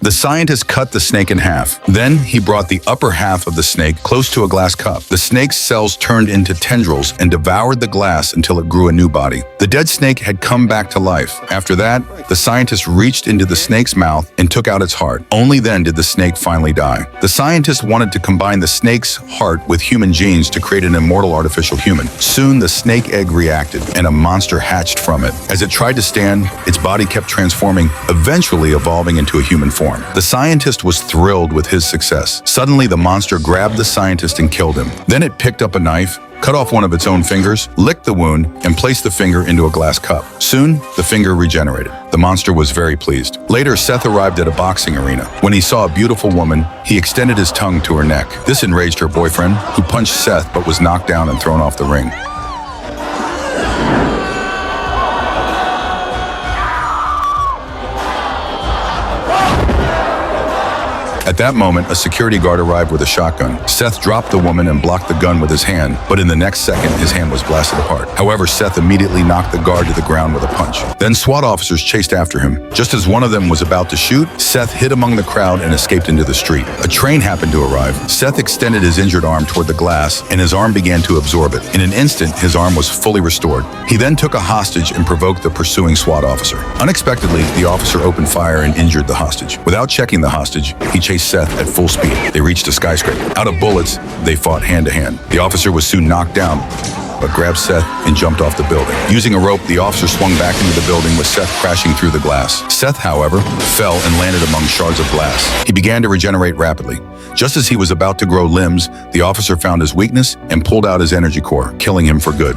The scientist cut the snake in half. Then he brought the upper half of the snake close to a glass cup. The snake's cells turned into tendrils and devoured the glass until it grew a new body. The dead snake had come back to life. After that, the scientist reached into the snake's mouth and took out its heart. Only then did the snake finally die. The scientist wanted to combine the snake's heart with human genes to create an immortal artificial human. Soon, the snake egg reacted, and a monster hatched from it. As it tried to stand, its body kept transforming, eventually evolving into a human form. The scientist was thrilled with his success. Suddenly, the monster grabbed the scientist and killed him. Then it picked up a knife, cut off one of its own fingers, licked the wound, and placed the finger into a glass cup. Soon, the finger regenerated. The monster was very pleased. Later, Seth arrived at a boxing arena. When he saw a beautiful woman, he extended his tongue to her neck. This enraged her boyfriend, who punched Seth but was knocked down and thrown off the ring. At that moment, a security guard arrived with a shotgun. Seth dropped the woman and blocked the gun with his hand, but in the next second, his hand was blasted apart. However, Seth immediately knocked the guard to the ground with a punch. Then SWAT officers chased after him. Just as one of them was about to shoot, Seth hid among the crowd and escaped into the street. A train happened to arrive. Seth extended his injured arm toward the glass, and his arm began to absorb it. In an instant, his arm was fully restored. He then took a hostage and provoked the pursuing SWAT officer. Unexpectedly, the officer opened fire and injured the hostage. Without checking the hostage, he chased Seth at full speed. They reached a skyscraper. Out of bullets, they fought hand to hand. The officer was soon knocked down, but grabbed Seth and jumped off the building. Using a rope, the officer swung back into the building with Seth crashing through the glass. Seth, however, fell and landed among shards of glass. He began to regenerate rapidly. Just as he was about to grow limbs, the officer found his weakness and pulled out his energy core, killing him for good.